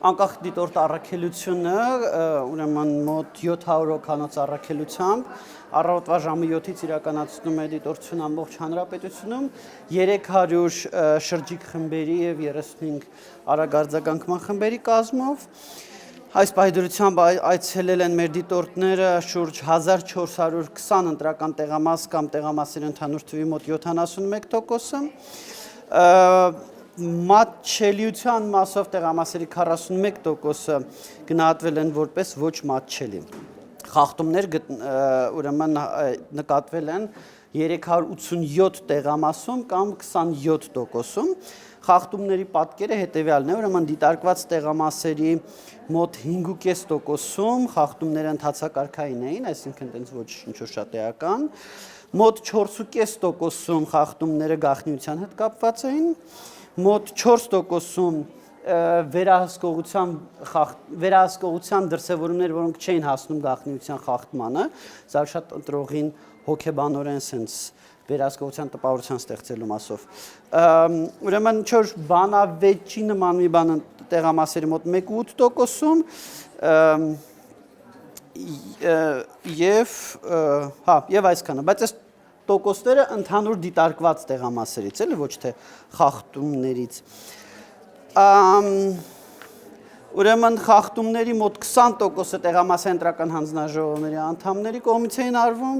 անկախ դիտորդ առաքելությունը, ուրեմն մոտ 700 հոգանոց առաքելությամբ, առավոտվա ժամը 7-ից իրականացնում է դիտորդություն ամբողջ հանրապետությունում, 300 շրջիկ խմբերի և 35 արագարձագանքման խմբերի կազմով։ Այս պայդրությամբ այցելել են մեր դիտորդները շուրջ 1420 ընտրական տեղամաս կամ տեղամասերի ընդհանուր թվի մոտ 71%-ը, մատչելիության մասով տեղամասերի 41%-ը գնահատվել են որպես ոչ մատչելի։ Խախտումներ ուրեմն նկատվել են 387 տեղամասում կամ 27%-ում։ Խախտումների պատկերը հետևյալն է, ուրեմն դիտարկված տեղամասերի մոտ 5.5%-ում խախտումները ընթացակարգային էին, այսինքն տենց ոչ ինչ-որ շատ էական, մոտ 4.5%-ում խախտումները գաղտնիության հետ կապված էին, մոտ 4%-ում վերահսկողության դրսևորումներ, որոնք չէին հասնում գաղտնիության խախտմանը, սա շատ ընտրողին հոգեբանորեն սենց վերահսկողության տպավորության ստեղծելու մասով։ Ուրեմն չոր բանավեճի նման մի բան տեղամասերի մոտ 1.8%-ում և այսքանը, բայց այս տոկոսները ընդհանուր դիտարկված տեղամասերից, էլի ոչ թե խախտումներից։ Ուրեմն խախտումների մոտ 20%-ը տեղամասային ընտրական հանձնաժողովների անդամների կողմից էին արվում,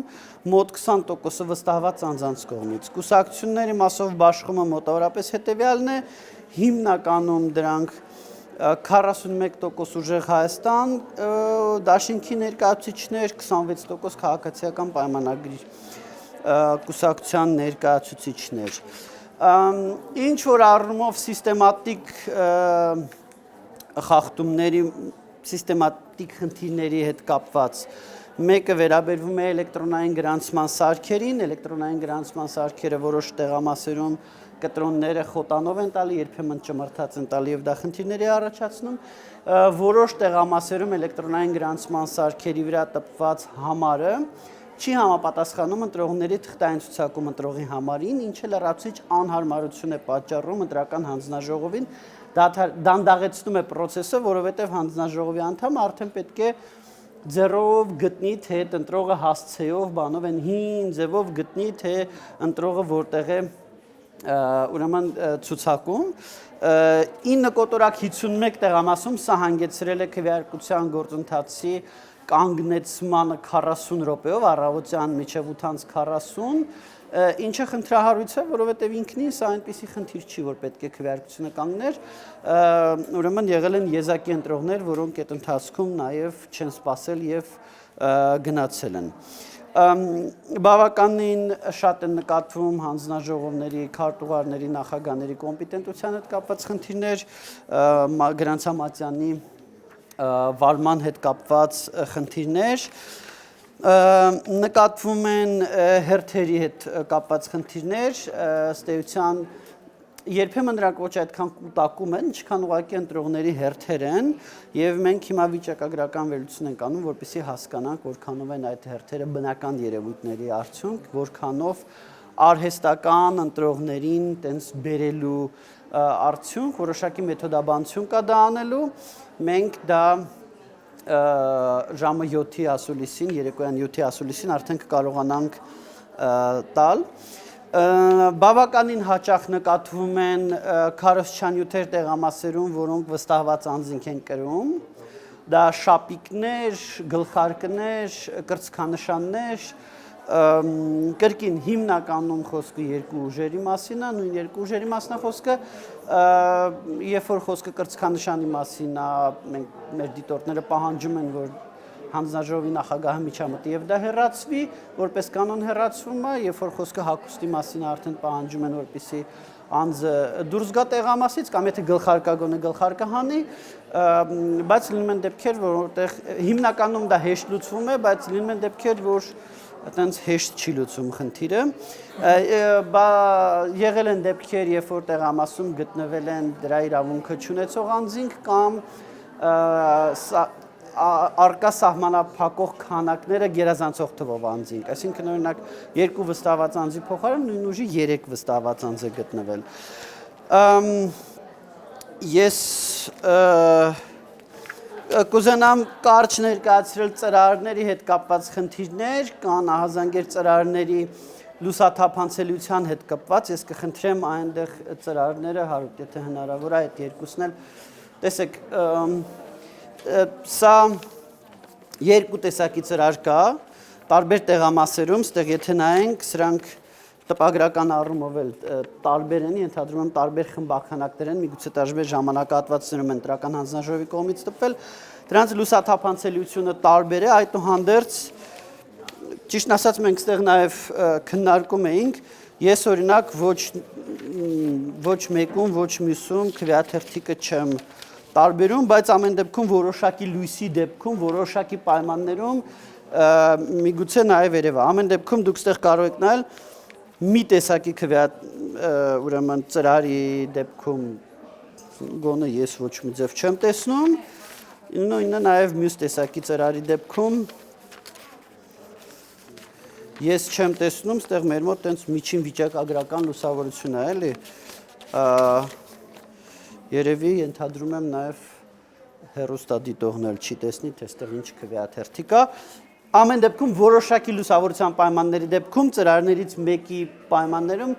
մոտ 20%-ը վստահված անձանց կողմից։ Կուսակցությունների մասով բաշխումը մոտավորապես հետևյալն է, հիմնականում դրանք 41% ուժեղ Հայաստան դաշինքի ներկայացուցիչներ, 26% քաղաքացիական պայմանագրի կուսակցության ներկայացուցիչներ։ Ինչ որ առումով սիստեմատիկ խախտումների, սիստեմատիկ խնդիրների հետ կապված, մեկը վերաբերվում է էլեկտրոնային գրանցման սարքերին, էլեկտրոնային գրանցման սարքերը որոշ տեղամասերում կտրոնները խոտանով են տալի, երբեմն ճմրթած են տալի և դա խնդիրների առաջացնում, որոշ տեղամասերում էլեկտրոնային գրանցման սարքերի վրա տպված համարը չի համապատասխանում ընտրողների թղթային ցուցակում ընտրողի համարին, ինչը լրացուցիչ անհարմարություն է պատճառում ընտրական հանձնաժողովին, դանդաղեցնում է պրոցեսը, որովհետև հանձնաժողովի անդամը արդեն պետք է ձեռով գտնի, թե ընտրողը հասցեով, բանով են հին ձևով գտնի, թե ընտրողը որտեղ է ուրեմն ցուցակում։ 9.51 տեղամասում սա հանգեցրել է քվեարկության գործընթացի կանգնեցմանը 40 րոպեով, առավոտյան մինչև 8:40, ինչը խնդրահարույց է, որովհետև ինքնին սա այնպիսի խնդիր չի, որ պետք է քվեարկությունը կանգներ, ուրեմն եղել են եզակի ընտրողներ, որոնք այդ ընթացքում նաև չեն սպասել և գնացել են։ Բավականին շատ են նկատվում հանձնաժողովների, քարտուղարների, նախագահների կոմպետենտության հետ կապված խնդիրներ, գրանցամատյանի վարման հետ կապված խնդիրներ, նկատվում են հերթերի հետ կապված խնդիրներ, ըստ էության երբեմն նրանք ոչ այդքան կուտակում են, ինչքան ուղղակի ընտրողների հերթեր են, և մենք հիմա վիճակագրական վերլուծություն ենք անում, որպեսզի հասկանանք, որքանով են այդ հերթերը բնական երևույթների արդյունք, որքանով արհեստական ընտրողներին տենց բերելու արդյունք, որոշակի մեթոդաբանություն կա դա անելու, մենք դա ժամը 7-ի ասուլիսին, երեկոյան 7-ի ասուլիսին արդեն կկարողանանք տալ։ Բավականին հաճախ նկատվում են քարոզչանյութեր տեղամասերում, որոնք վստահված անձինք են կրում, դա շապիկներ, գլխարկներ, կրծքանշաններ, կրկին հիմնականում խոսքը երկու ուժերի մասին է, նույն երկու ուժերի մասն է խոսքը, երբ որ խոսքը կրծքանշանի մասին է, մեր դիտորդները պահանջում են, որ հանձնաժողովի նախագահը միջամտի և դա հեռացվի, որպես կանոն հեռացվում է, երբ որ խոսքը հագուստի մասին արդեն պահանջում են, որպեսզի անձը դուրս գա տեղամասից, կամ եթե գլխարկագոն է գլխարկը հանի, բայց լինում են դեպքեր, որտեղ հիմնականում դա հեշտ լուծվում է, բայց լինում են դեպքեր, որ այտենց հեշտ չի լուծում խնդիրը։ Եղել են դեպքեր, երբ որ տեղամասում գտնվել են դրա իրավունքը չունեցող անձինք կամ արկա սահմանափակող քանակները գերազանցող թվով անձինք, այսինքն օրինակ 2 վստահված անձի փոխարեն նույն ուժի 3 վստահված անձ է գտնվել։ Ես կուզենամ կարճ ներկայացրել ծրարների հետ կապված խնդիրներ, կան ահազանգեր ծրարների լուսաթափանցելիության հետ կապված, ես կխնդրեմ այնտեղ ծրարները հարուտ, եթե հնարավոր է այդ երկուսն էլ, տեսեք, սա երկու տեսակի ծրար կա, տարբեր տեղամասերում, ստեղ եթե նայենք, սրանք տպագրական առումով էլ տարբեր են, ենթադրում եմ տարբեր խմբաքանակներ են, միգուցե տարբեր ժամանակահատվածներում են ընտրական հանձնաժողովի կողմից տպվել, դրանց լուսաթափանցելիությունը տարբեր է, այդուհանդերձ ճիշտն ասած մենք ստեղ նաև քննարկում էինք, ես օրինակ ոչ մեկում, ոչ մյուսում քվեաթերթիկը չեմ տարբերում, բայց ամեն դեպքում որոշակի լույսի դեպքում, որոշակի պայմաններում միգուցե նաև երևա, ամեն դեպքում դուք ստեղ կարող եք նայել մի տեսակի ուրեմն ծրարի դեպքում գոնե ես ոչ մի ձև չեմ տեսնում, նույնը նաև մյուս տեսակի ծրարի դեպքում ես չեմ տեսնում, ստեղ մեր մոտ տենց միջին վիճակագրական լուսավորություն է, էլի, երևի ենթադրում եմ նաև հեռուստադիտողն էլ չի տեսնի, թե ստեղ ինչ քվեաթերթի կա, ամեն դեպքում որոշակի լուսավորության պայմանների դեպքում ծրարներից մեկի պայմաններում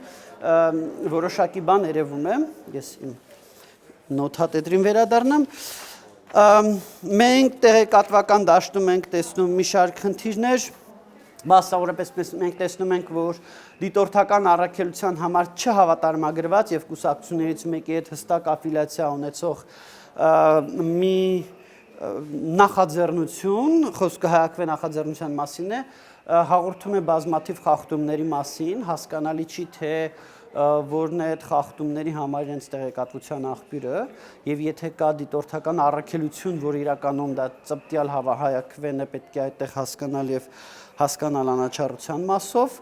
որոշակի բան երևում է, ես իմ նոթատետրին վերադառնամ, մենք տեղեկատվական դաշտում ենք տեսնում մի շարք խնդիրներ, բացառապես մենք տեսնում ենք, որ դիտորդական առաքելության համար չհավատարմագրված եւ կուսակցություններից մեկի հետ հստակ աֆիլիացիա ունեցող մի նախաձեռնություն, խոսքը հայակվե նախաձեռնության մասին է, հաղորդում է բազմաթիվ խախտումների մասին, հասկանալի չի, թե որն է այդ խախտումների համար իրենց տեղեկատվության աղբյուրը, եւ եթե կա դիտորդական առաքելություն, որ իրականում դա ծպտյալ հայակվեն է պետք է այդտեղ հասկանալ եւ հասկանալ անաչառության մասով,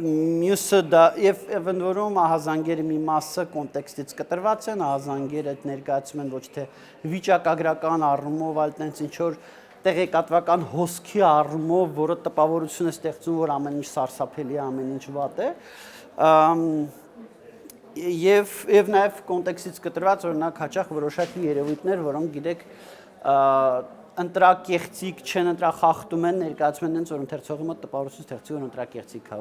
մյուսը դա եւ ընդ որում ահազանգերի մի մասը կոնտեքստից կտրված են, ահազանգերը ներկայացում են ոչ թե վիճակագրական առումով, այլ տենց ինչ որ տեղեկատվական հոսքի առումով, որը տպավորություն է ստեղծում, որ ամեն ինչ սարսափելի է, ամեն ինչ վատ է, եւ նաեւ կոնտեքստից կտրված օրինակ հաճախ որոշակի երևույթներ, որոնք գիտեք ընտրակեղծիկ չեն ընտրախախտում են ներկայացում են հենց որ ընթերցողի մոտ տպավորություն ստեղծի որ ընտրակեղծիկ է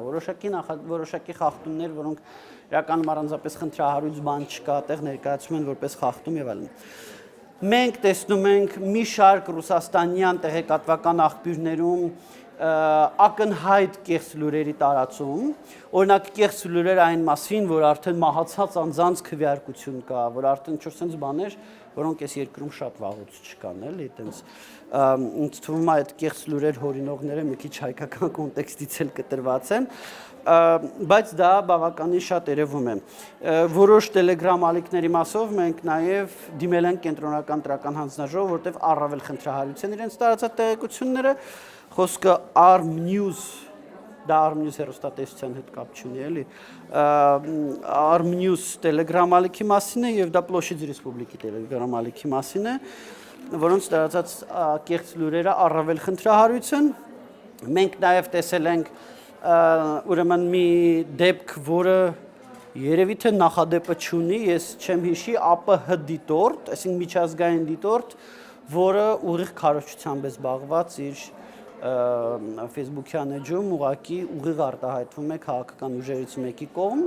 որոշակի խախտումներ որոնք իրականում առանձնապես խնդրահարույց բան չկա այդտեղ ներկայացում են որպես խախտում եւ այլն մենք տեսնում ենք մի շարք ռուսաստանյան տեղեկատվական աղբյուրներում ակնհայտ կեղծ լուրերի տարածում օրինակ կեղծ լուրեր այն մասին որ արդեն մահացած անձանց քվեարկություն կա որ արդեն ինչ-որ sense բաներ որոնք այս երկրում շատ վաղուց չկան էլի այտենց ինձ թվում է այդ կեղծ լուրեր հորինողները մի քիչ հայկական կոնտեքստից էլ կտրված են բայց դա բավականին շատ երևում է որոշ Telegram ալիքների մասով մենք նաև դիմել ենք կենտրոնական տրական հանձնաժողով որտեղ առավել խնդրահարույց են իրենց տարածած տեղեկությունները խոսքը Arm News դա Arm News հեռուստատեսության հետ կապ չունի էլի Arm News Telegram ալիքի մասին է եւ դա Պլոշիդզի Ռեսպուբլիկի Telegram ալիքի մասին է որոնց տարածած կեղծ լուրերը առավել խնդրահարույց են մենք նաև տեսել ենք ուրեմն մի դեպք որը երևի թե նախադեպը չունի ես չեմ հիշի ԱՊՀ դիտորդ այսինքն միջազգային դիտորդ որը ուղիղ քարոզչությամբ է զբաղված իր Facebook-յան էջում ուղակի ուղիղ արտահայտվում է քաղաքական ուժերից մեկի կողմ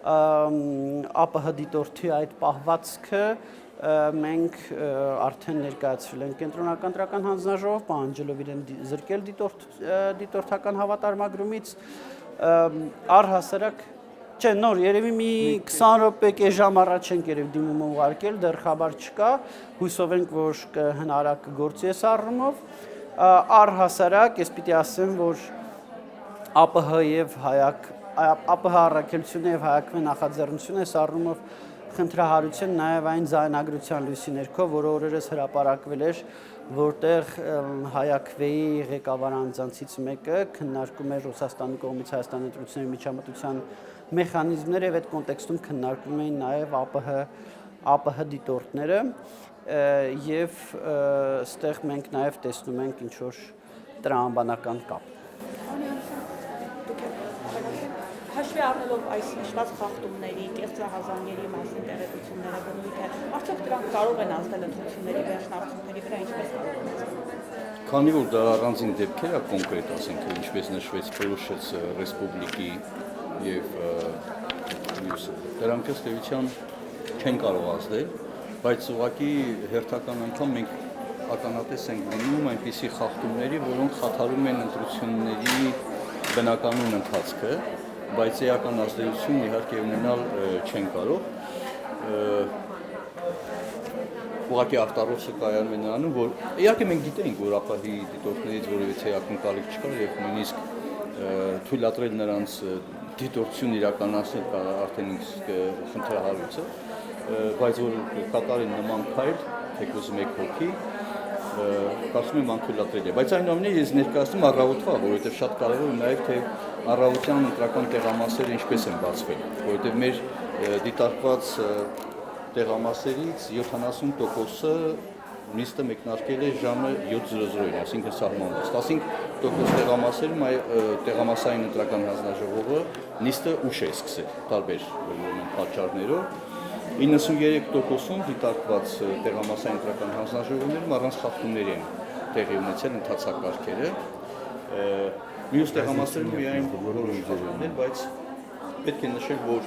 ԱՊՀ դիտորդի այդ պահվածքը մենք արդեն ներկայացրել ենք կենտրոնական տրական հանձնաժողով, պահանջելով իրեն զրկել դիտորդական հավատարմագրումից, առհասարակ, չէ, նոր, երևի մի 20 րոպե ժամ առաջ ենք երևի դիմումը ուղարկել, դեռ խաբար չկա, հույսով ենք, որ հնարակ կգործի այս առումով, առհասարակ, ես պիտի ասեմ, որ ԱՊՀ եւ ԱՊՀ առաքելությունը եւ հայակվի նախաձեռնությունը այս առումով խնդրահարություն նաև այն ձայնագրության լույսի ներքո, որը օրերս հրապարակվել էր, որտեղ հայակվեի ղեկավար անձանցից մեկը քննարկում էր Ռուսաստանի կողմից Հայաստանի ընտրությունների միջամտության մեխանիզմները եւ այդ կոնտեքստում քննարկում էին նաև ԱՊՀ դիտորդները եւ այստեղ մենք նաև տեսնում ենք ինչ որ տրամաբանական կապ։ Հաշվի առնելով այս նշված խախտումների, կեղծահազանգերի մասին տեղեկությունները բնույթ է, արդյոք դրանք կարող են ազդել ընտրությունների վերջնարդյունքների վրա, ինչպես կարող են ազդել։ Քանի որ դա առանձին դեպքեր է կոնկրետ, ասենք ինչպես նշվեց որոշեց ռեսպուբլիկի եւ մյուսը, դրանք ըստ էության չեն կարող ազդել, բայց ուղղակի հերթական անգամ մենք ականատես ենք լինում այնպիսի խախտումների, որոնք խաթարում են ընտրությունների բնականոն ընթացքը, բայց էական ազդեցություն իհարկե ունենալ չեն կարող։ Ուղղակի արտարոցը կայանում է նրանում, որ իհարկե մենք գիտենք, որ ԱՊՀ-ի դիտորդներից որևէ ակնկալիք չկար եւ նույնիսկ թույլատրել նրանց դիտորդություն իրականացնել արդեն իսկ խնդրահարույցը, բայց որ կատարեն նման քայլ, թեկուզ մեկ հոգի, կարծում եմ անթույլատրել է, բայց այնուամենայնիվ ես ներկայացնում առավոտվա, որովհետև շատ կարևոր է նաև թե առավոտյան ընտրական տեղամասերը ինչպես են բացվել, որովհետև մեր դիտարկված տեղամասերից 70%-ը նիստը մեկնարկել է ժամը 7:00-ին, այսինքն սահմանված։ 15% տեղամասերում տեղամասային ընտրական հանձնաժողովը նիստը ուշ է սկսել, տարբեր պատճառներով։ 93%-ում դիտարկված տեղամասային ընտրական հանձնաժողովներում առանց խախտումների են տեղի ունեցել ընթացակարգերը։ Մյուս տեղամասերում միայն որոշ խախտումներ, բայց պետք է նշել, որ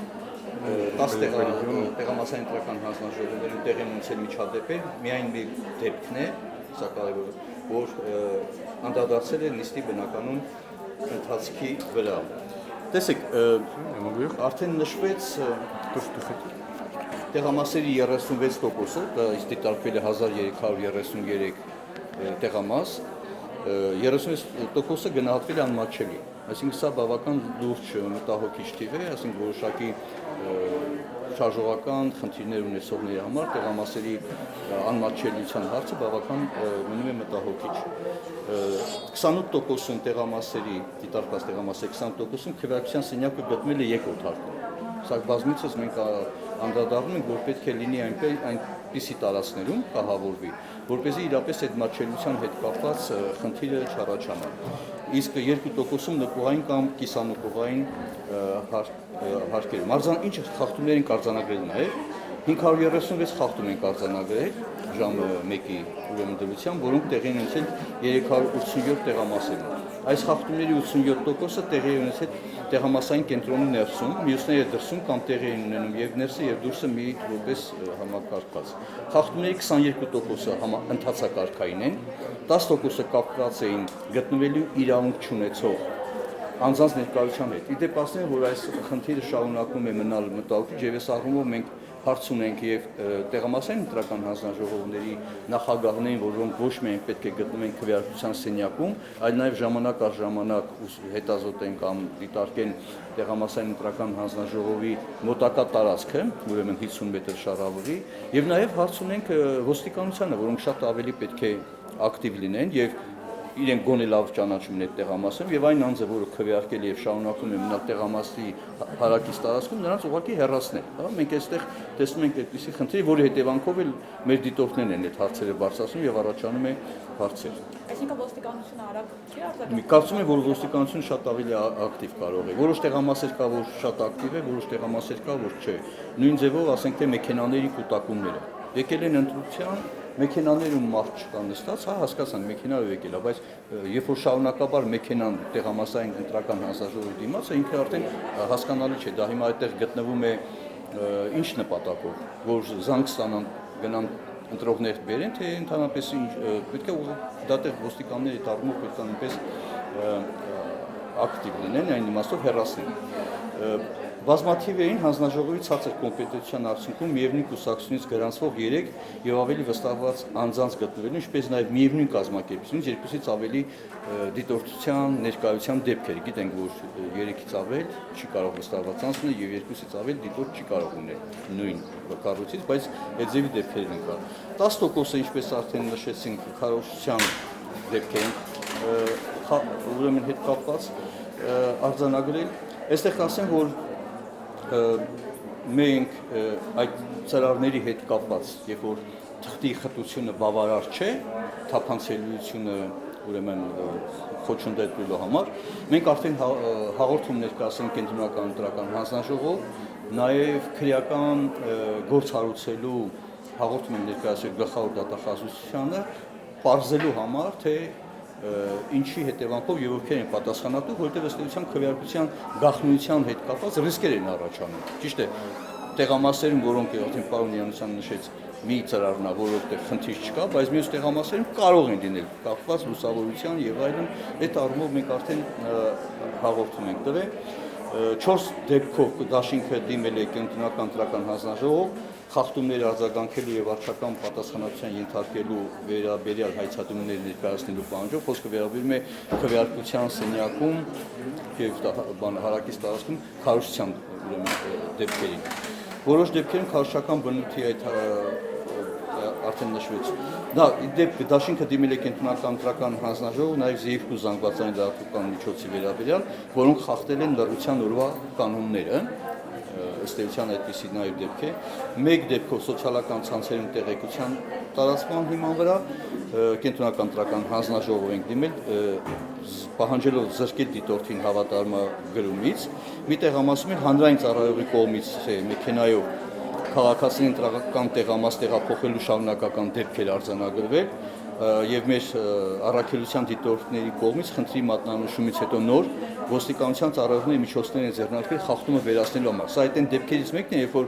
10 տեղամասային ընտրական հանձնաժողովներում տեղի ունեցել միջադեպեր, միայն մի դեպքն է, սա կարևոր է, որ անդրադարձել է նիստի բնականոն ընթացքի վրա։ Տեսեք, արդեն նշվեց տեղամասերի 36%-ը, դա դիտարկվել է 1333 տեղամաս, 36%-ը գնահատվել է անմատչելի, այսինքն սա բավական լուրջ մտահոգիչ թիվ է, այսինքն որոշակի շարժողական խնդիրներ ունեցողների համար տեղամասերի անմատչելիության հարցը բավական մնում է մտահոգիչ։ 28%-ում տեղամասերի, դիտարկված տեղամասերի 28%-ում քվեարկության սենյակը գտնվել է երկրորդ հարկում։ Սա բազմիցս մենք անդրադառնում ենք, որ պետք է լինի այնպիսի տարածքներում կահավորվի, որպեսզի իրապես այդ մատչելիության հետ կապված խնդիրը չառաջանա։ Իսկ 2%-ում նկուղային կամ կիսանկուղային հարկերում։ Ինչ խախտումներ են արձանագրել նաև 536 խախտում են արձանագրել ժամը 1-ի դրությամբ, որոնք տեղի են ունեցել 387 տեղամասերում։ Այս խախտումների 87%-ը տեղի է ունեցել տեղամասային կենտրոնի ներսում, մյուսները դրսում կամ տեղի են ունենում եւ ներսը եւ դուրսը մի որպես համակարգված։ Խախտումների 22%-ը ընթացակարգային են, 10%-ը կապված էին գտնվելու իրավունք չունեցող անձանց ներկայության հետ։ Իդեպ ասեմ, որ այս խնդիրը շարունակում է մնալ մտահոգիչ եւ այս առումով մենք հարց ունենք եւ տեղամասային ընտրական հանձնաժողովների նախագահներին, որոնք ոչ միայն պետք է գտնվեն քվեարկության սենյակում, այլ նաեւ ժամանակ առ ժամանակ հետազոտեն կամ դիտարկեն տեղամասային ընտրական հանձնաժողովի մոտակա տարածքը, ուրեմն 50 մետր շարավղի, եւ նաեւ հարց ունենք ոստիկանությանը, որոնք շատ ավելի պետք է ակտիվ լինեն եւ իրենք գոնե լավ ճանաչում են այդ տեղամասում եւ այն անձը, որը քվեարկել եւ շարունակում է մնալ տեղամասի հարակից տարածքում, նրանց ուղղակի հեռացնել, հա, մենք այստեղ տեսնում ենք այդպիսի խնդիր, որի հետևանքով էլ մեր դիտորդներն են այդ հարցերը բարձրացնում եւ առաջանում է հարցեր։ Այսինքն ոստիկանությունը արագ չի արձագանքում։ Կարծում եմ, որ ոստիկանությունը շատ ավելի ակտիվ կարող է։ Որոշ տեղամասեր կա, որ շատ ակտիվ է, որոշ տեղամասեր կա, որ չէ։ Նույն ձևով, ասենք թե մեքենաների կուտակումները։ Եկել են ընտրության մեքենաներում մարդ չկա նստած, հա, հասկացանք, մեքենայով եկել է, բայց երբ որ շարունակաբար մեքենան տեղամասային ընտրական հանձնաժողովի դիմաց է, ինքը արդեն հասկանալի չէ, դա հիմա այդտեղ գտնվում է ինչ նպատակով, որ զանգ ստանան, գնան ընտրողներ բերեն, թե ընդհանրապես պետք է դատեղ ոստիկանների դառնով պետք է նույնպես ակտիվ լինեն, այն իմաստով հեռացնեն։ Բազմաթիվ էին հանձնաժողովի ցածր կոմպետենտության արդյունքում միևնույն կուսակցությունից գրանցվող 3 եւ ավելի վստահված անձանց գտնվելու, ինչպես նաեւ միևնույն կազմակերպությունից երկուսից ավելի դիտորդության ներկայության դեպքեր։ Գիտենք, որ 3-ից ավել չի կարող վստահված անձ լինել եւ 2-ից ավել դիտորդ չի կարող ունել նույն կառույցից, բայց այդ ձևի դեպքեր են կա։ 10%-ը, ինչպես արդեն նշեցինք, քարոզչության դեպքեր են, ուրեմն հետ կապված արձանագրել։ Այստեղ կասեմ, որ մենք այդ ծրարների հետ կապված, երբ որ թղթի խտությունը բավարար չէ, թափանցելիությունը ուրեմն խոչընդոտելու համար, մենք արդեն հաղորդում ներկայացրել կենտրոնական ընտրական հանձնաժողով, նաև քրեական գործ հարուցելու հաղորդում եմ ներկայացրել գլխավոր դատախազությանը, պարզելու համար, թե ինչի հետևանքով եւ ովքեր են պատասխանատու, որտեղ ըստ էության քվեարկության գաղտնիության հետ կապված ռիսկեր են առաջանում։ Ճիշտ է, տեղամասերում, որոնք արդեն պարոն Յանուսյանը նշեց, մի ծրարնա, որովհետև խնդիր չկա, բայց մյուս տեղամասերում կարող են լինել կապված լուսավորության եւ այլն, այդ առումով մենք արդեն հաղորդում ենք տվել։ 4 դեպքով դաշինքը դիմել է կենտրոնական ընտրական հանձնաժողով, խախտումներ արձագանքելու եւ վարչական պատասխանատվության ենթարկելու վերաբերյալ հայցատումներ ներկայացնելու պահանջով, խոսքը վերաբերում է քվեարկության սենյակում եւ հարակից տարածքում քարոզչության դեպքերին։ Որոշ դեպքերում քարոզչական բնույթի այդ արդեն նշվեց։ Դա դեպքը դաշինքը դիմել է կենտրոնական ընտրական հանձնաժողով նաեւ երկու զանգվածային լրատվական միջոցի վերաբերյալ, որոնք խախտել են լրատվության օրվա կանոնները։ Ըստ էության այդպիսի նաև դեպք է։ Մեկ դեպքով սոցիալական ցանցերում տեղեկության տարածման հիման վրա կենտրոնական ընտրական հանձնաժողով ենք դիմել, պահանջելով զրկել դիտորդին հավատարմագրումից։ Մի տեղամասում էլ հանրային ծառայողի կողմից մեքենայով քաղաքացիների ընտրական տեղամաս տեղափոխելու շարունակական դեպքեր արձանագրվել եւ մեր առաքելության դիտորդների կողմից խնդրի մատնանշումից հետո նոր ոստիկանության ծառայողների միջոցներ են ձեռնարկվել խախտումը վերացնելու համար։ Սա այդ այն դեպքերից մեկն է, երբ որ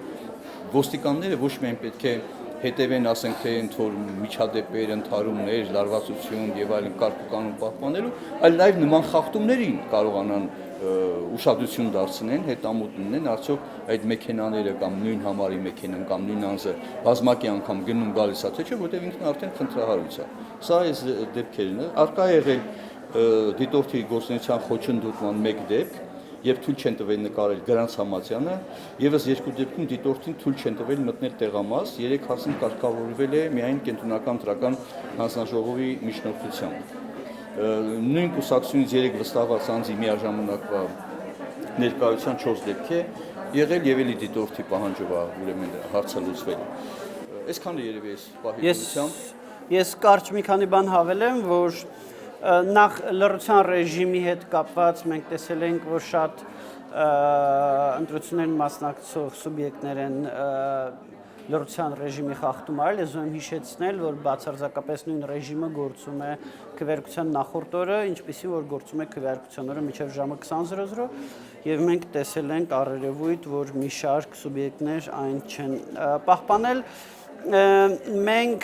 ոստիկանները ոչ միայն պետք է հետևեն, ասենք թե ընթոր միջադեպեր, ընդհարումներ, լարվածություն եւ այլն կարգ ու կանոն պահպանելու, այլ նաեւ նման խախտումներին կարողանան ուշադրություն դարձնեն, հետամուտ լինեն, արդյոք այդ մեքենաները կամ նույն համարի մեքենան կամ նույն անձը բազմակի անգամ գնում գալիս է, թե չէ, որտեղ ինքն արդեն խնդրահարույց է։ Սա այս դեպքերն է։ Արկա է եղել դիտորդի գործունեության խոչընդոտման մեկ դեպք, եւ թույլ չեն տվել նկարել Գրանց Համացյանը, եւս երկու դեպքում դիտորդին թույլ չեն տվել մտնել տեղամաս, 3 հարցին կարգավորվել է միայն կենտրոնական ընտրական հանձնաժողովի միջնորդությամբ։ Նույն կուսակցությունից 3 վստահված անձի միաժամանակվա ներկայության 4 դեպք է եղել եւ էլի դիտորդի պահանջով է ուրեմն հարցը լուծվել։ Այսքանը երևի էս պահի դրությամբ։ Ես կարճ մի քանի բան հավելեմ, որ նախ լրության ռեժիմի հետ կապված մենք տեսել ենք, որ շատ ընտրություններին մասնակցող սուբյեկտներ են լրության ռեժիմի խախտում արել, ես ուզում հիշեցնել, որ բացարձակապես նույն ռեժիմը գործում է քվեարկության նախորդ օրը, ինչպիսի որ գործում է քվեարկության օրը մինչև ժամը 20:00 եւ մենք տեսել ենք առերևույթ, որ մի շարք սուբյեկտներ այն չեն պահպանել։ Մենք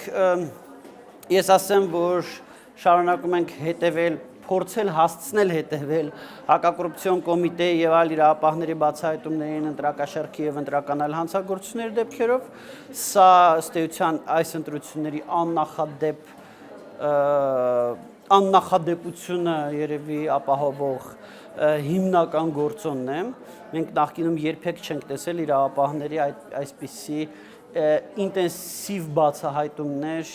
ես ասեմ, որ շարունակում ենք հետևել, փորձել հասցնել հետևել հակակոռուպցիոն կոմիտեի եւ այլ իրավապահների բացահայտումներին ընտրակաշառքի եւ ընտրական այլ հանցագործությունների դեպքերով, սա ըստ էության այս ընտրությունների աննախադեպությունը երևի ապահովող հիմնական գործոնն է։ Մենք նախկինում երբեք չենք տեսել իրավապահների այսպիսի ինտենսիվ բացահայտումներ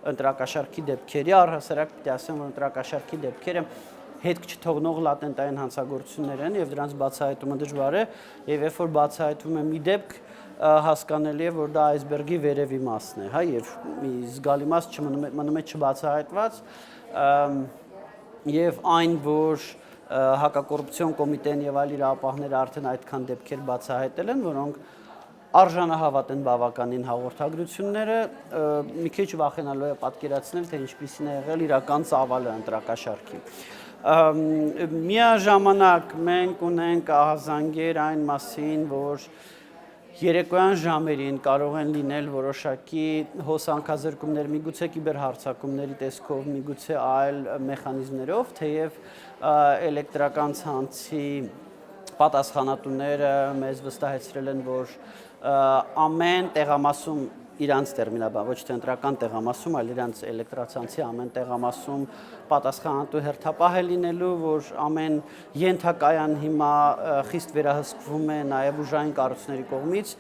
ընտրակաշառքի դեպքերի, առհասարակ պիտի ասեմ, որ ընտրակաշառքի դեպքերը հետք չթողնող լատենտային հանցագործություններ են եւ դրանց բացահայտումը դժվար է, եւ երբ որ բացահայտվում է մի դեպք, հասկանալի է, որ դա այսբերգի վերևի մասն է, հա, եւ մի զգալի մաս մնում է չբացահայտված, եւ այն, որ հակակոռուպցիոն կոմիտեն եւ այլ իրավապահները արդեն այդքան դեպքեր բացահայտել են, որոնք արժանահավատ են բավականին հաղորդագրությունները, մի քիչ վախենալու է պատկերացնել, թե ինչպիսին է եղել իրական ծավալը ընտրակաշառքի։ Միաժամանակ մենք ունենք ահազանգեր այն մասին, որ երեկոյան ժամերին կարող են լինել որոշակի հոսանքազրկումներ, միգուցե կիբերհարձակումների տեսքով, միգուցե այլ մեխանիզմներով, թեև էլեկտրական ցանցի պատասխանատուները մեզ վստահեցրել են, որ ամեն տեղամասում իրանց տերմինաբան, ոչ թե ընտրական տեղամասում, այլ իրանց էլեկտրացանցի ամեն տեղամասում պատասխանատու հերթապահ է լինելու, որ ամեն ենթակայան հիմա խիստ վերահսկվում է նաև ուժային կառույցների կողմից։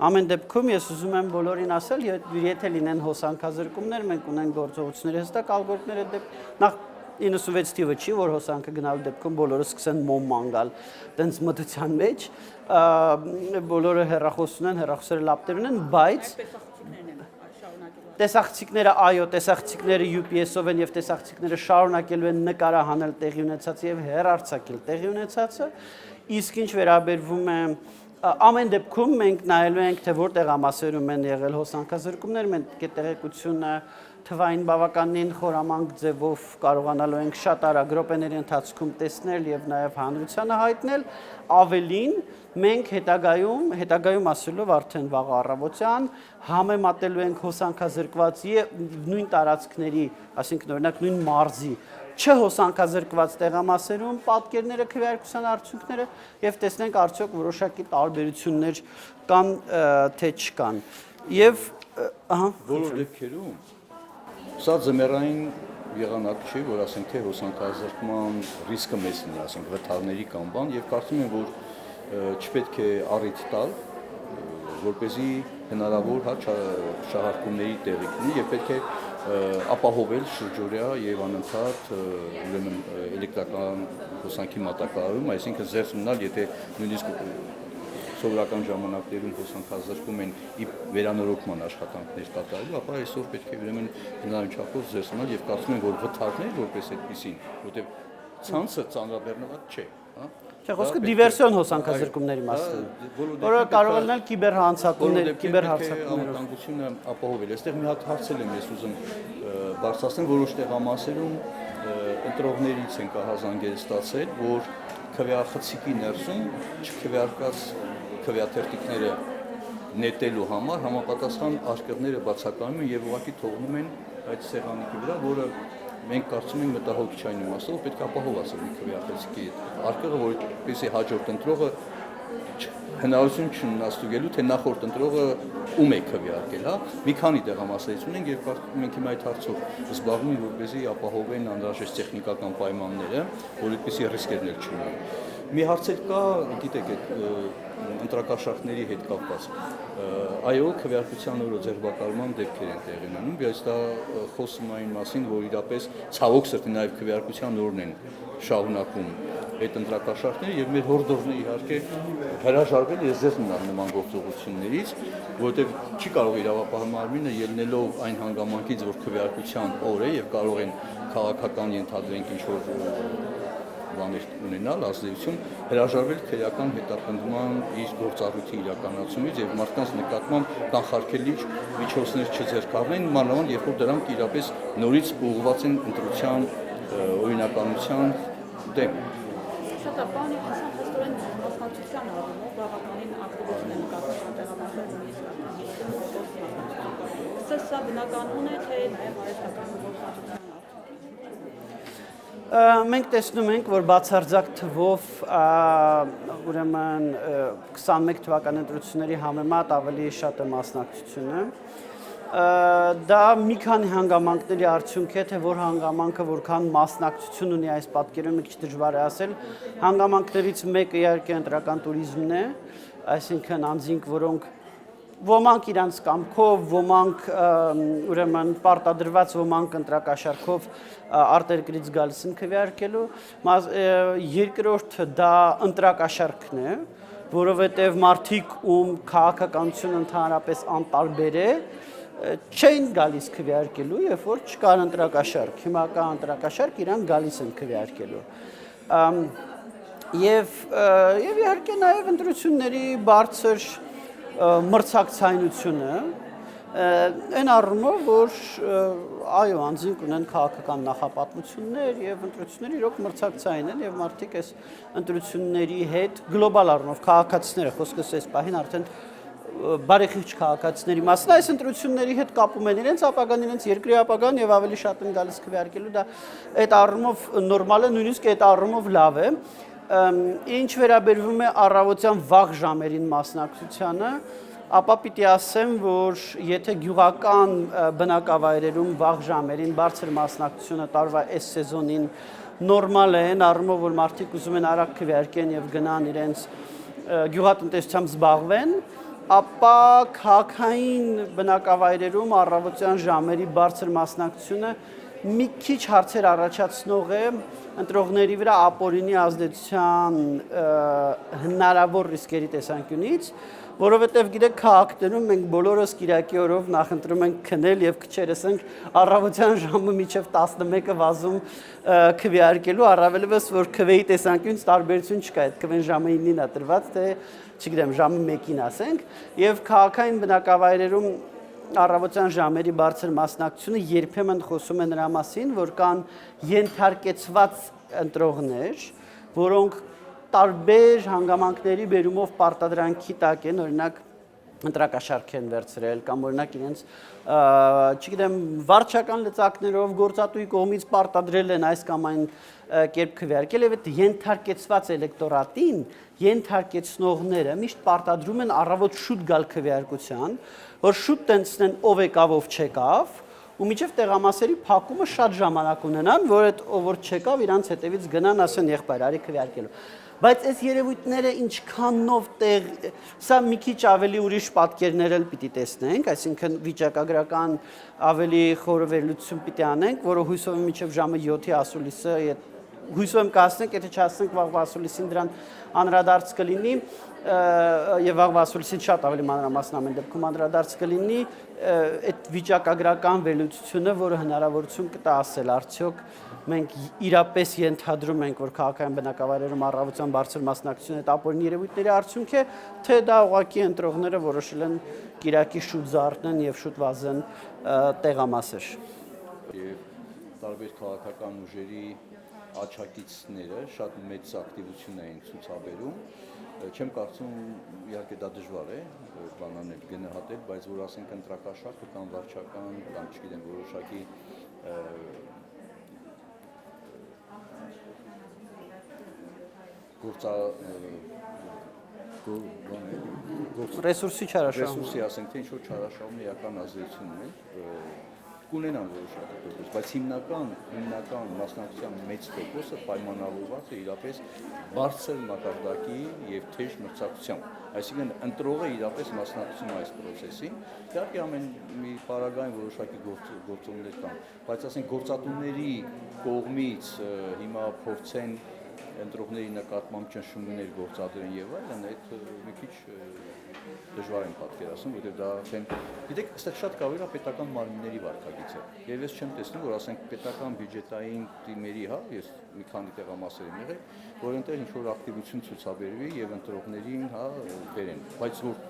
Ամեն դեպքում ես ուզում եմ բոլորին ասել, եթե լինեն հոսանքազրկումներ, մենք ունենք գործողությունների հստակ ալգորիթմներ նախ 96 թիվը չի, որ հոսանքը գնալու դեպքում բոլորը սկսեն մոմ ման գալ տենց մտության մեջ, բոլորը հեռախոս ունեն, հեռախոսները լապտեր ունեն, բայց տեսախցիկները, այո, տեսախցիկները UPS-ով են եւ տեսախցիկները շարունակելու են նկարահանել տեղի ունեցածը եւ հեռարձակել տեղի ունեցածը, իսկ ինչ վերաբերվում է ամեն դեպքում մենք նայելու ենք, թե որ տեղամասերում են եղել հոսանքազրկումներ, մենք այդ տեղեկությունը թվային բավականին խորամանկ ձևով կարողանալու ենք շատ արագ րոպեների ընթացքում տեսնել եւ նաեւ հանրությանը հայտնել, ավելին մենք հետագայում ասելով արդեն վաղ առավոտյան համեմատելու ենք հոսանքազրկված նույն տարածքների, այսինքն օրինակ նույն մարզի չհոսանքազրկված տեղամասերում պատկերները քվեարկության արդյունքները եւ տեսնենք արդյոք որոշակի տարբերություններ կան թե չկան եւ բոլոր դեպքերում սա ձմեռային եղանակ չի, որ ասենք թե հոսանքազրկման ռիսկը մեծ լինի, ասենք վթարների կամ բան եւ կարծում եմ որ չպետք է առիթ տալ որպեսզի հնարավոր շահարկումների տեղի լինի եւ պետք է ապահովել շրջօրյա եւ անընդհատ ուրեմն էլեկտրական հոսանքի մատակարարում, այսինքն զերծ մնալ, եթե նույնիսկ սովորական ժամանակներում հոսանքազրկում են վերանորոգման աշխատանքներ կատարելու, ապա այսօր պետք է ուրեմն հնարավոր չափով զերծ մնալ եւ կարծում եմ որ վթարներ որպես այդպեսին, որտեղ ցանցը ծանրաբեռնված չէ, հա Չէ, խոսքը դիվերսիոն հոսանքազրկումների մասին է, որը կարող է լինել կիբերհարձակումներ, կիբերհարձակումներով։ Անվտանգությունը ապահովել։ Այստեղ մի հատ հարցել եմ ես ուզում բարձրացնել որոշ տեղամասերում ընտրողներից են կահազանգեր ստացել, որ քվեախցիկի ներսում չքվեարկած քվեաթերթիկները նետելու համար համապատասխան արկղները բացակայում են եւ ուղղակի թողնում են այդ սեղանիկի վրա, որը մենք կարծում ենք մտահոգիչային իմաստով պետք է ապահովասել մի քվեախցիկի արկղը, որպեսզի հաջորդ ընտրողը հնարավորություն չունենա ստուգելու, թե նախորդ ընտրողը ում է քվեարկել, հա։ Մի քանի տեղամասերից ունենք եւ մենք հիմա այդ հարցով զբաղվում ենք, որպեսզի ապահովեն անհրաժեշտ տեխնիկական պայմանները, որ այդպիսի ռիսկերներ չունենան։ Մի հարց էլ կա, գիտեք, այդ ընտրակաշարքների հետ կապված։ Այո, քվեարկության օրը ձերբակալման դեպքեր են տեղի ունենում, բայց դա խոսում այն մասին, որ իրապես ցավոք սրտի նաև քվեարկության օրն են շարունակում այդ ընտրակաշարքները եւ մեր հորդորները իհարկե հրաժարվել եւ զերծ մնալ նման գործողություններից, որովհետեւ չի կարող իրավապահ մարմինը ելնելով այն հանգամանքից, որ քվեարկության օր է եւ կարող են քաղաքական ենթադրենք ինչ-որ բաներ ունենալ, ազդեցություն հրաժարվել քրեական հետապնդման իր գործառույթի իրականացումից եւ մարդկանց նկատմամբ կանխարգելիչ միջոցներ չձեռքարվեն, մանավանդ երբ որ դրանք իրապես նորից ուղղված են ընտրության օրինականության դեմ։ Շատ բանի հասան հստորեն մասնակցության առումով բավականին ակտիվություն է նկատվում տեղամասերում իսկ սա բնականon է թե նաեւ արհեստական գործողություններ Մենք տեսնում ենք, որ բացարձակ թվով ուրեմն 21 թվականի ընտրությունների համեմատ ավելի շատ է մասնակցությունը։ Դա մի քանի հանգամանքների արդյունք է, թե որ հանգամանքը որքան մասնակցություն ունի այս պատկերում, մի քիչ դժվար է ասել։ Հանգամանքներից մեկը իհարկե ընտրական туриզմն է, այսինքն անձինք, որոնք ոմանք իրանց կամքով, ոմանք ուրեմն պարտադրված, ոմանք ընտրակաշարքով արտերկրից գալիս են քվեարկելու, երկրորդը դա ընտրակաշարքն է, որովհետև մարդիկ ում քաղաքականությունը ընդհանրապես անտարբեր է, չեն գալիս քվեարկելու, երբ որ չկար ընտրակաշարք, հիմա կա ընտրակաշարք, իրանք գալիս են քվեարկելու։ Եվ իհարկե նաև ընտրությունների բարձր մրցակցայնությունը այն առումով, որ այո, անձինք ունեն քաղաքական նախապատվություններ եւ ընտրությունները իրոք մրցակցային են եւ մարդիկ այս ընտրությունների հետ գլոբալ առումով քաղաքացիները, խոսքս այս պահին արդեն բարեխիղճ քաղաքացիների մասին այս ընտրությունների հետ կապում են իրենց ապագան, իրենց երկրի ապագան եւ ավելի շատ են գալիս քվեարկելու, դա այդ առումով նորմալ է, նույնիսկ այդ առումով լավ է։ Ինչ վերաբերվում է առավոտյան վաղ ժամերին մասնակցությանը, ապա պիտի ասեմ, որ եթե գյուղական բնակավայրերում վաղ ժամերին բարձր մասնակցությունը տարվա այս սեզոնին նորմալ է, այն առումով, որ մարդիկ ուզում են արագ քվեարկեն եւ գնան իրենց գյուղատնտեսությամբ զբաղվեն, ապա քաղաքային բնակավայրերում առավոտյան ժամերի բարձր մասնակցությունը մի քիչ հարցեր առաջացնող է ընտրողների վրա ապօրինի ազդեցության հնարավոր ռիսկերի տեսանկյունից, որովհետև գիտեք քաղաքներում մենք բոլորս Կիրակի օրով նախընտրում ենք քնել եւ քչերս ենք առավոտյան ժամը մինչև 11-ը վազում քվեարկելու, առավելևս որ քվեի տեսանկյունից տարբերություն չկա, այդ քվեն ժամը 9-ին է տրված, թե չգիտեմ, ժամը 1-ին ասենք, եւ քաղաքային բնակավայրերում առավոտյան ժամերի բարձր մասնակցությունը երբեմն խոսում է նրա մասին, որ կան ենթարկեցված ընտրողներ, որոնք տարբեր հանգամանքների բերումով պարտադրանքի տակ են, օրինակ ընտրակաշարք են վերցրել կամ օրինակ իրենց չգիտեմ վարչական լծակներով գործատուի կողմից պարտադրել են այս կամ այն կերպ քվեարկել եւ այդ ենթարկեցված էլեկտորատին ենթարկեցնողները միշտ պարտադրում են առավոտ շուտ գալ քվեարկության, որ շուտ տենցնեն ով եկավ, ով չեկավ, ու միջև տեղամասերի փակումը շատ ժամանակ ունենան, որ այդ ով որ չեկավ իրանց հետևից գնան ասեն եղբայր արի քվեարկելու։ Բայց այս երևույթները ինչքանով տեղ, սա մի քիչ ավելի ուրիշ պատկերներ էլ պիտի տեսնենք, այսինքն վիճակագրական ավելի խորը վերլուծություն պիտի անենք, որը հույսով եմ մինչև ժամը 7-ի ասուլիսը, հույսով եմ կհասնենք, եթե չհասնենք վաղվա ասուլիսին դրան անդրադարձ կլինի, եւ վաղվա ասուլիսին շատ ավելի մանրամասն ամեն դեպքում անդրադարձ կլինի այդ վիճակագրական վերլուծությունը, որը հնարավորություն կտա ասել արդյոք մենք իրապես ենթադրում ենք, որ քաղաքային բնակավայրերում առավոտյան բարձր մասնակցությունը այդ ապօրինի երևույթների արդյունք է, թե դա ուղղակի ընտրողները որոշել են Կիրակի շուտ զարթնեն եւ շուտ վազեն տեղամասեր։ Եվ տարբեր քաղաքական ուժերի աչակիցները շատ մեծ ակտիվություն էին ցուցաբերում։ Չեմ կարծում, իհարկե դա դժվար է բանանել գնահատել, բայց որ ասենք ընտրակաշարքը կամ վարչական կամ չգիտեմ որոշակի ռեսուրսի չարաշահում։ Ռեսուրսի ասենք թե ինչ-որ չարաշահում իրական ազդեցություն ուներ, կունենան որոշակի տոկոս, բայց հիմնական մասնակցության մեծ տոկոսը պայմանավորված է իրապես բարձր մակարդակի եւ թեժ մրցակցությամբ։ Այսինքն ընտրողը իրապես մասնակցում է այս process-ին, իհարկե ամեն մի պարագային որոշակի գործոններ կան, բայց ասենք գործատուների կողմից հիմա փորձեն ընտրողների նկատմամբ ճնշումներ գործադրեն եւ այլն, այդ մի քիչ դժվար եմ պատկերացնում, որովհետեւ դա ասեն, գիտեք, այստեղ շատ կարևոր է պետական մարմինների վարկագիծը։ Եվ ես չեմ տեսնում, որ ասենք պետական բյուջետային թիմերի, հա, ես մի քանի տեղամասեր եմ եղել, որ այնտեղ ինչ-որ ակտիվություն ցուցաբերվի եւ ընտրողներին, հա, բերեն, բայց որ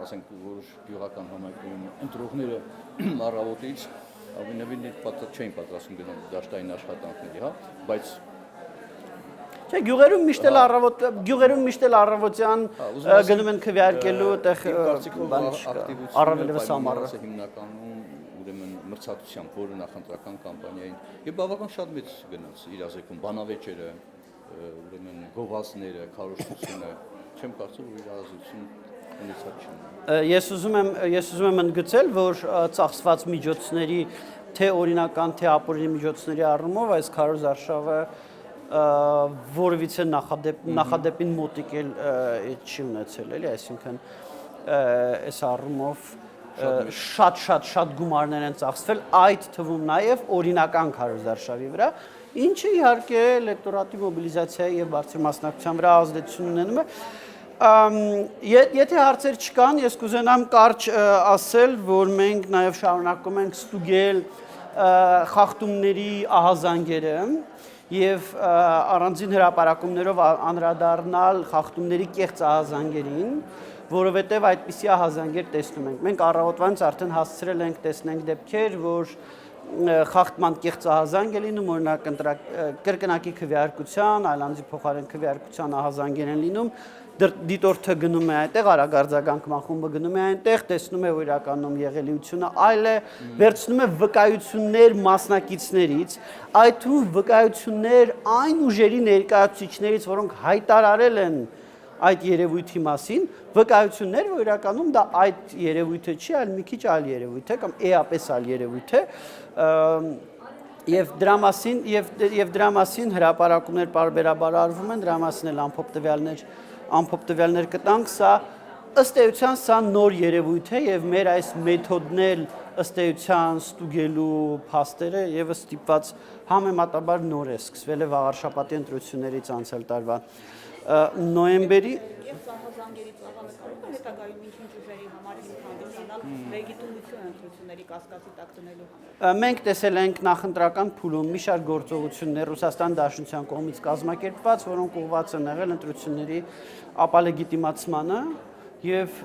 ասենք որոշ գյուղական համայնքներում ընտրողները առավոտից ավինավին չէին պատրաստվում գնալ դաշտային աշխատանքների, հա, բայց Չէ, գյուղերում միշտ էլ առավոտյան գնում են քվեարկելու այդտեղ բան չկա, առավելևս ամառը հիմնականում ուրեմն մրցակցությամբ, որը նախընտրական կամպանիային եւ բավական շատ մեծ գնաց իրազեկում, բանավեճերը, ուրեմն գովազդները, քարոզությունը, չեմ կարծում, որ իրազեկություն ունեցած չեն։ Ես ուզում եմ ընդգծել, որ ծախսված միջոցների թե օրինական, թե ապօրինի միջոցների առումով այս քարոզ արշավը որևիցե նախադեպին մոտիկ էլ չի ունեցել, էլի, այսինքն այս առումով շատ գումարներ են ծախսվել, այդ թվում նաև օրինական քարոզարշավի վրա, ինչը իհարկե էլեկտորատի մոբիլիզացիայի եւ բարձր մասնակցության վրա ազդեցություն ունենում է։ Եթե հարցեր չկան, ես կուզենամ կարճ ասել, որ մենք նաև շարունակում ենք ստուգել խախտումների ահազանգերը եւ առանձին հրապարակումներով անդրադառնալ խախտումների կեղծ ահազանգերին, որովհետեւ այդպիսի ահազանգեր տեսնում ենք։ Մենք առավոտվանից արդեն հասցրել ենք տեսնենք դեպքեր, որ խախտման կեղծ ահազանգ է լինում, օրինակ կրկնակի քվեարկության, այլանդի փոխարեն քվեարկության ահազանգեր են լինում, դիտորդը գնում է այնտեղ, արագարձագանքման խումբը գնում է այնտեղ, տեսնում է որ իրականում եղելիությունը այլ է, վերցնում է վկայություններ մասնակիցներից, այդ թվում վկայություններ այն ուժերի ներկայացուցիչներից, որոնք հայտարարել են այդ երևույթի մասին, վկայություններ, որ իրականում դա այդ երևույթը չի, այլ մի քիչ այլ երևույթ է կամ էապես այլ երևույթ է, եւ դրա մասին հրապարակումներ պարբերաբար արվում են, դրա մասին էլ ամփոփ տվյալներ կտանք, սա ըստ էության սա նոր երևույթ է եւ մեր այս մեթոդն էլ ըստ էության ստուգելու փաստերը եւս ստիպված համեմատաբար նոր է, սկսվել է վաղարշաբաթի ընտրություններից անցյալ տարվա նոյեմբերի Եվ ծախազանգերի ծավալը կարող է հետագայում ինչ-ինչ ուժերի համար հիմք հանդիսանալ լեգիտիմություն ընտրությունների կասկածի տակ դնելու համար։ Մենք տեսել ենք նախընտրական փուլում մի շարք գործողություններ Ռուսաստան Դաշնության կողմից կազմակերպված, որոնք ուղղված են եղել ընտրությունների ապալեգիտիմացմանը, եւ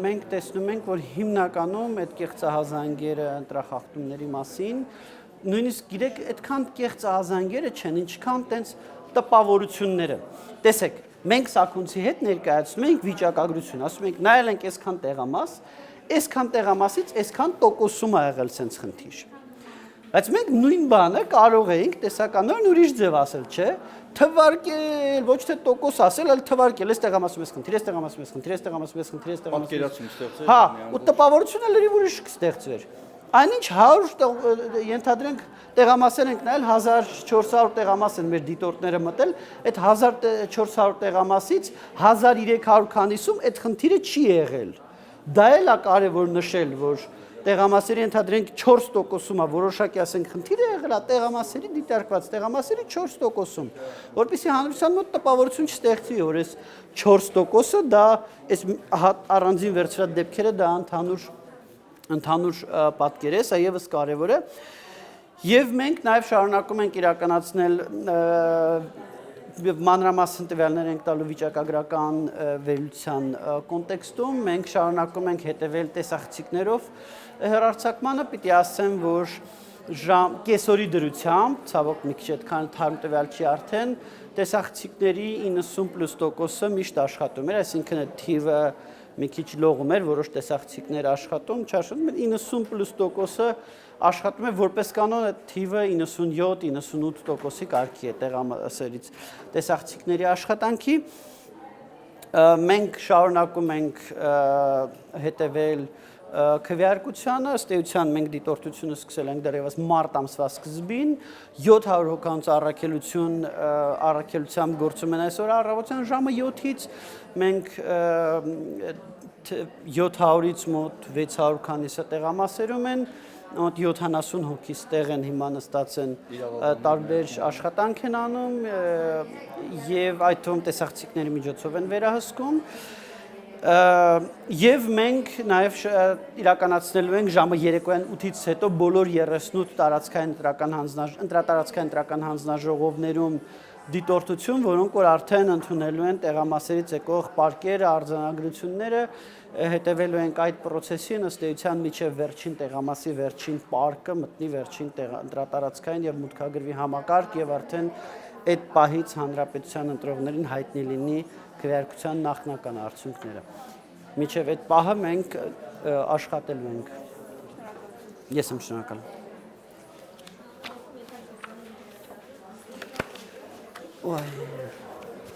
մենք տեսնում ենք, որ հիմնականում այդ կեղծահազանգերը ընտրախախտումների մասին, նույնիսկ գիտեք, այդքան կեղծահազանգերը չեն, ինչքան տենց տպավորությունները։ Տեսեք, մենք Սաքունցի հետ ներկայացնում ենք վիճակագրություն, ասում ենք նայել ենք այսքան տեղամասից այսքան տոկոսում ա եղել sense խնդիր։ Բայց մենք նույն բանը կարող էինք տեսականորեն ուրիշ ձև ասել, չէ՞, թվարկել, ոչ թե տոկոս ասել, այլ թվարկել, այս տեղամասում ես խնդիր, այս տեղամասում ես խնդիր, այս տեղամասում ես խնդիր, այս տեղամասում։ Պատկերացում ստեղծել։ Հա, ու տպավորությունը լրիվ ուրիշ կստեղծվեր։ Այնինչ 100 ենթադրենք տեղամասեր ենք նայել 1400 տեղամաս են մեր դիտորդները մտել, այդ 1400 տեղամասից 1300 քանիսում այդ խնդիրը չի եղել։ Դա էլ է կարևոր նշել, որ տեղամասերի ենթադրենք 4%-ում է որոշակի ասենք խնդիրը եղել է տեղամասերի դիտարկված տեղամասերի 4%-ում, որպեսզի հանրության մոտ տպավորություն չստեղծվի, որ այս 4%-ը դա այս առանձին վերցրած դեպքերը դա ընդհանուր պատկեր է, սա եւս կարևոր է։ Եվ մենք նաև շարունակում ենք իրականացնել մանրամասն տվյալներ ենք տալու վիճակագրական վերլուծության կոնտեքստում, մենք շարունակում ենք հետևել տեսախցիկներով հեռարձակմանը, պիտի ասեմ, որ կեսօրի դրությամբ, ցավոք մի քիչ այդքան թարմ տվյալ չի արդեն, տեսախցիկների 90+%-ը միշտ աշխատում էր, այսինքն այդ թիվը մի քիչ լողում էր, որոշ տեսախցիկներ աշխատում, չաշխատում էր 90+%-ը աշխատում է որպես կանոն այդ թիվը 97-98%-ի կարգի է տեղամասերից տեսախցիկների աշխատանքի։ Մենք շարունակում ենք հետևել քվեարկությանը, ըստ էության մենք դիտորդությունը սկսել ենք դեռևս մարտ ամսվա սկզբին, 700 հոգանոց առաքելությամբ գործում են այսօր առավոտյան ժամը 7-ից, մենք 700-ից մոտ 600 քանիսը տեղամասերում են, մոտ 70 հոգի ստեղ են հիմա նստած են տարբեր աշխատանք են անում եւ այդ թվում տեսախցիկների միջոցով են վերահսկում եւ մենք նաեւ իրականացնելու ենք ժամը երեկոյան 8-ից հետո բոլոր 38 տարածքային ընտրատարածքային հանձնաժողովներում դիտորդություն, որոնք որ արդեն ընդունելու են տեղամասերից եկող պարկերը, արձանագրությունները, հետևելու ենք այդ process-ին, ըստ էության միջև վերջին տեղամասի վերջին պարկը մտնի վերջին ընտրատարածքային եւ մուտքագրվի համակարգ եւ արդեն այդ պահից հանրապետության ընտրողներին հայտնի լինի քվեարկության նախնական արդյունքները։ Միջև այդ պահը մենք աշխատելու ենք։ Ես եմ շնորհակալ։ Ой.